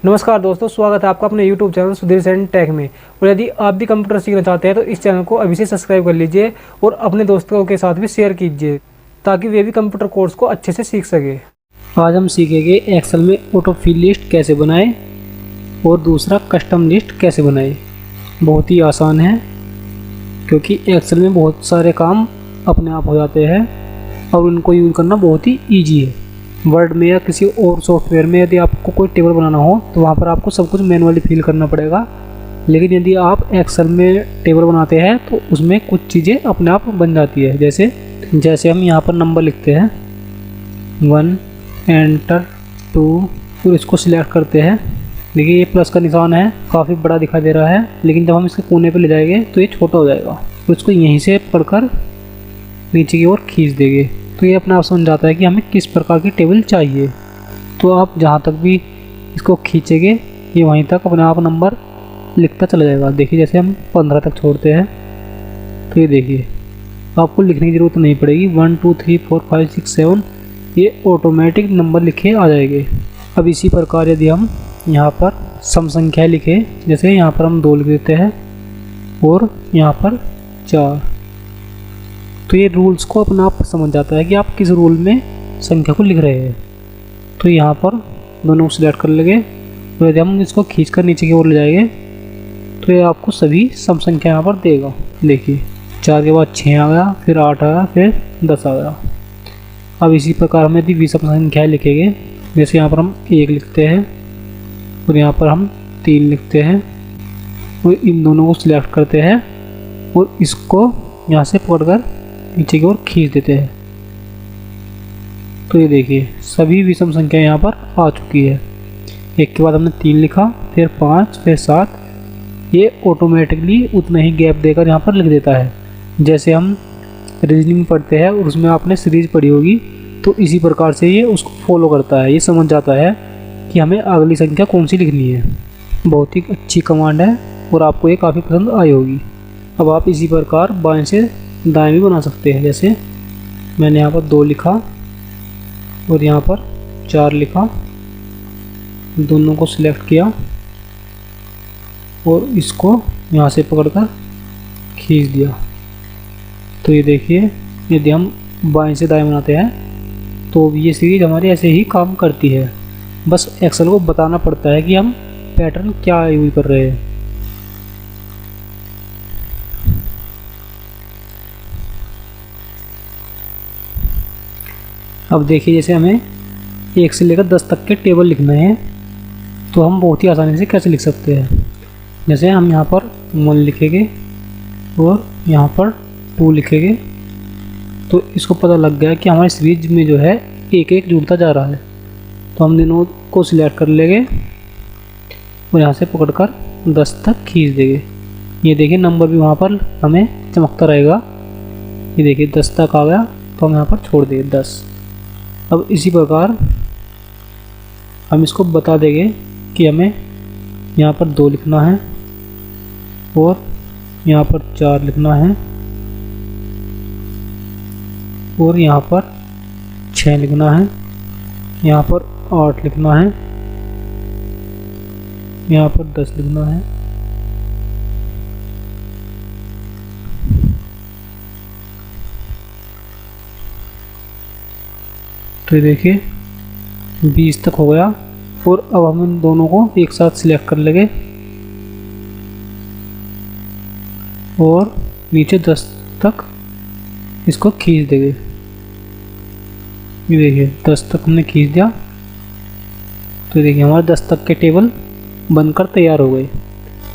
नमस्कार दोस्तों, स्वागत है आपका अपने YouTube channel Sudhir Sain tech में। और यदि आप भी कंप्यूटर सीखना चाहते हैं तो इस चैनल को अभी से सब्सक्राइब कर लीजिए और अपने दोस्तों के साथ भी शेयर कीजिए ताकि वे भी कंप्यूटर कोर्स को अच्छे से सीख सके। आज हम सीखेंगे एक्सेल में ऑटो फिल लिस्ट कैसे बनाएं और दूसरा कस्टम लिस्ट कैसे बनाएं। बहुत ही आसान है क्योंकि एक्सेल में बहुत सारे काम अपने आप हो जाते हैं और उनको यूज़ करना बहुत ही ईजी है। वर्ड में या किसी और सॉफ्टवेयर में यदि आपको कोई टेबल बनाना हो तो वहाँ पर आपको सब कुछ मैनुअली फिल करना पड़ेगा, लेकिन यदि आप एक्सेल में टेबल बनाते हैं तो उसमें कुछ चीज़ें अपने आप बन जाती है। जैसे हम यहाँ पर नंबर लिखते हैं 1, एंटर 2 और इसको सिलेक्ट करते हैं। देखिए ये प्लस का निशान है, काफ़ी बड़ा दिखाई दे रहा है, लेकिन जब हम इसके कोने पे ले जाएंगे तो ये छोटा हो जाएगा। तो इसको यहीं से पकड़कर नीचे की ओर खींच देंगे तो ये अपने आप समझ जाता है कि हमें किस प्रकार की टेबल चाहिए। तो आप जहाँ तक भी इसको खींचेंगे ये वहीं तक अपने आप नंबर लिखता चला जाएगा। देखिए जैसे हम 15 तक छोड़ते हैं तो ये देखिए आपको लिखने की ज़रूरत नहीं पड़ेगी। 1 2 3 4 5 6 7 ये ऑटोमेटिक नंबर लिखे आ जाएंगे। अब इसी प्रकार यदि हम यहाँ पर सम संख्या लिखें, जैसे यहाँ पर हम 2 लिख देते हैं और यहाँ पर 4, तो ये रूल्स को अपना आप समझ जाता है कि आप किस रूल में संख्या को लिख रहे हैं। तो यहाँ पर दोनों को सिलेक्ट कर लेंगे और यदि हम इसको खींचकर नीचे की ओर ले जाएंगे तो ये आपको सभी सम संख्या यहाँ पर देगा। देखिए 4 के बाद 6 आ गया, फिर 8 आया, फिर 10 आ गया। अब इसी प्रकार हम यदि विषम संख्या लिखेंगे, जैसे यहाँ पर हम 1 लिखते हैं और यहाँ पर हम 3 लिखते हैं और इन दोनों को सिलेक्ट करते हैं और इसको यहाँ से पकड़कर नीचे की ओर खींच देते हैं। तो ये देखिए सभी विषम संख्या यहाँ पर आ चुकी है। एक के बाद हमने 3 लिखा, फिर 5, फिर 7। ये ऑटोमेटिकली उतना ही गैप देकर यहाँ पर लिख देता है। जैसे हम रीजनिंग पढ़ते हैं और उसमें आपने सीरीज पढ़ी होगी, तो इसी प्रकार से ये उसको फॉलो करता है। ये समझ जाता है कि हमें अगली संख्या कौन सी लिखनी है। बहुत ही अच्छी कमांड है और आपको ये काफ़ी पसंद आई होगी। अब आप इसी प्रकार बाएं से दाएं भी बना सकते हैं। जैसे मैंने यहाँ पर 2 लिखा और यहाँ पर 4 लिखा, दोनों को सिलेक्ट किया और इसको यहाँ से पकड़कर खींच दिया। तो ये देखिए यदि हम बाएं से दाएं बनाते हैं तो ये सीरीज हमारी ऐसे ही काम करती है। बस एक्सेल को बताना पड़ता है कि हम पैटर्न क्या यूज कर रहे हैं। अब देखिए जैसे हमें 1 से लेकर 10 तक के टेबल लिखना है तो हम बहुत ही आसानी से कैसे लिख सकते हैं। जैसे हम यहाँ पर 1 लिखेंगे और यहाँ पर 2 लिखेंगे तो इसको पता लग गया कि हमारे सीरीज में जो है एक एक जुड़ता जा रहा है। तो हम दोनों को सिलेक्ट कर लेंगे और यहाँ से पकड़कर 10 तक खींच देंगे। ये देखिए नंबर भी वहाँ पर हमें चमकता रहेगा। ये देखिए 10 तक आ गया तो हम यहाँ पर छोड़ देंगे 10। अब इसी प्रकार हम इसको बता देंगे कि हमें यहाँ पर 2 लिखना है और यहाँ पर 4 लिखना है और यहाँ पर 6 लिखना है, यहाँ पर 8 लिखना है, यहाँ पर 10 लिखना है। तो देखिए 20 तक हो गया और अब हम इन दोनों को एक साथ सिलेक्ट कर लेंगे और नीचे 10 तक इसको खींच देंगे। ये देखिए 10 तक हमने खींच दिया। तो देखिए हमारे 10 तक के टेबल बनकर तैयार हो गए।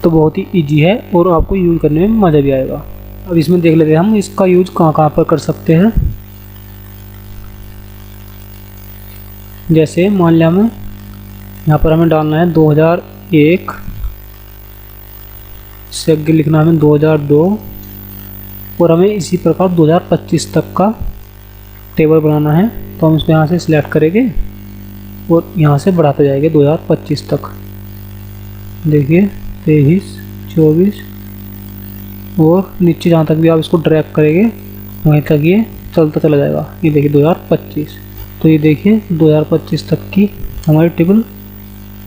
तो बहुत ही इजी है और आपको यूज करने में मज़ा भी आएगा। अब इसमें देख लेते हैं हम इसका यूज कहाँ कहाँ पर कर सकते हैं। जैसे मान लिया हमें यहाँ पर हमें डालना है 2001, इससे आगे लिखना हमें 2002 और हमें इसी प्रकार 2025 तक का टेबल बनाना है। तो हम इसको यहाँ से सिलेक्ट करेंगे और यहाँ से बढ़ाते जाएंगे 2025 तक। देखिए 23, 24 और नीचे जहाँ तक भी आप इसको ड्रैग करेंगे वहीं तक ये चलता चला जाएगा। ये देखिए 2025। तो ये देखिए 2025 तक की हमारी टेबल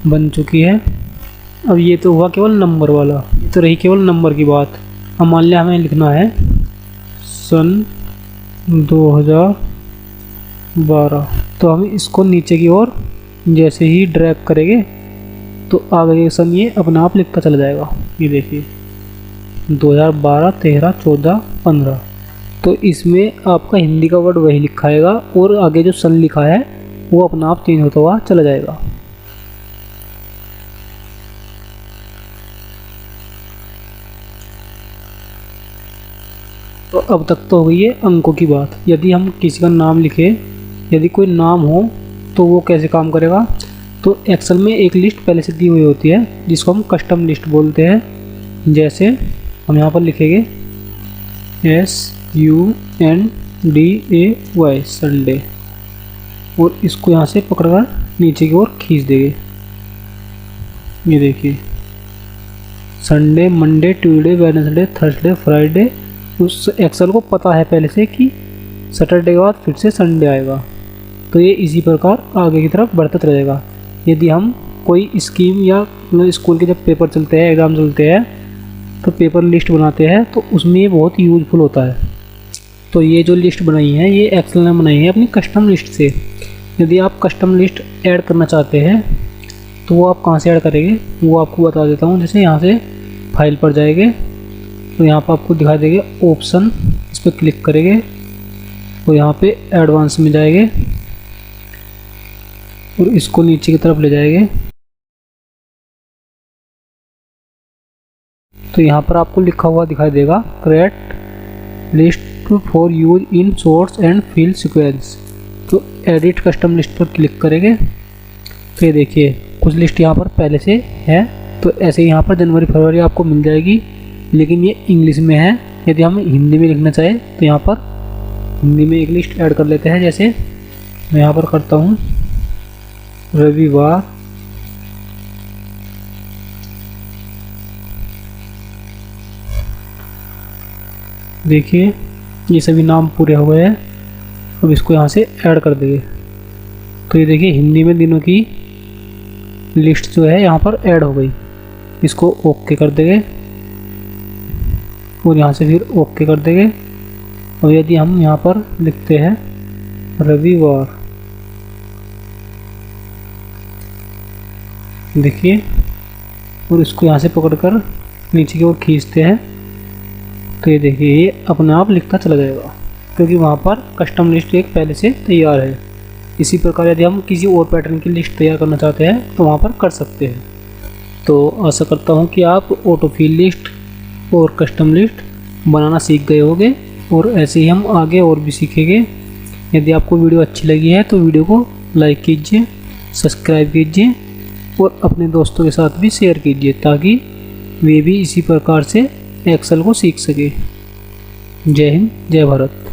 बन चुकी है। अब ये तो हुआ केवल नंबर वाला, ये तो रही केवल नंबर की बात। अब मान लिया हमें लिखना है सन 2012, तो हम इसको नीचे की ओर जैसे ही ड्रैग करेंगे तो आगे का सन ये अपने आप लिखता चला जाएगा। ये देखिए 2012, 13, 14, 15। तो इसमें आपका हिंदी का वर्ड वही लिखा आएगा और आगे जो सन लिखा है वो अपना आप चेंज होता हुआ चला जाएगा। तो अब तक तो हो गई है अंकों की बात। यदि हम किसी का नाम लिखें, यदि कोई नाम हो तो वो कैसे काम करेगा। तो एक्सेल में एक लिस्ट पहले से दी हुई होती है जिसको हम कस्टम लिस्ट बोलते हैं। जैसे हम यहाँ पर लिखेंगे SUNDAY संडे, और इसको यहाँ से पकड़कर नीचे की ओर खींच देंगे। ये देखिए Sunday, Monday, Tuesday, Wednesday, Thursday, Friday. उस एक्सेल को पता है पहले से कि सैटरडे के बाद फिर से संडे आएगा, तो ये इसी प्रकार आगे की तरफ बढ़ता रहेगा। यदि हम कोई स्कीम या स्कूल के जब पेपर चलते हैं, एग्ज़ाम चलते हैं, तो पेपर लिस्ट बनाते हैं, तो उसमें ये बहुत यूज़फुल होता है। तो ये जो लिस्ट बनाई है ये एक्सेल ने बनाई है अपनी कस्टम लिस्ट से। यदि आप कस्टम लिस्ट ऐड करना चाहते हैं तो वो आप कहाँ से ऐड करेंगे वो आपको बता देता हूँ। जैसे यहाँ से फाइल पर जाएंगे तो यहाँ पर आपको दिखाई देंगे ऑप्शन, इस पर क्लिक करेंगे और यहाँ पे एडवांस में जाएंगे और इसको नीचे की तरफ ले जाएंगे। तो यहाँ पर आपको लिखा हुआ दिखाई देगा create list for use in source and field sequence. तो एडिट कस्टम लिस्ट पर क्लिक करेंगे। फिर देखिए कुछ लिस्ट यहाँ पर पहले से है, तो ऐसे यहाँ पर जनवरी फरवरी आपको मिल जाएगी, लेकिन ये इंग्लिश में है। यदि हम हिंदी में लिखना चाहें तो यहाँ पर हिंदी में एक लिस्ट ऐड कर लेते हैं। जैसे मैं यहाँ पर करता हूँ रविवार, देखिए ये सभी नाम पूरे हो गए हैं। अब इसको यहाँ से ऐड कर देंगे। तो ये देखिए हिंदी में दिनों की लिस्ट जो है यहाँ पर ऐड हो गई। इसको ओके कर देंगे और यहाँ से फिर ओके कर देंगे। और यदि हम यहाँ पर लिखते हैं रविवार, देखिए, और इसको यहाँ से पकड़कर नीचे की ओर खींचते हैं, तो ये देखिए ये अपने आप लिखता चला जाएगा, क्योंकि वहाँ पर कस्टम लिस्ट एक पहले से तैयार है। इसी प्रकार यदि हम किसी और पैटर्न की लिस्ट तैयार करना चाहते हैं तो वहाँ पर कर सकते हैं। तो आशा करता हूँ कि आप ऑटो फिल लिस्ट और कस्टम लिस्ट बनाना सीख गए होंगे, और ऐसे ही हम आगे और भी सीखेंगे। यदि आपको वीडियो अच्छी लगी है तो वीडियो को लाइक कीजिए, सब्सक्राइब कीजिए और अपने दोस्तों के साथ भी शेयर कीजिए, ताकि वे भी इसी प्रकार से एक्सेल को सीख सके। जय हिंद, जय भारत।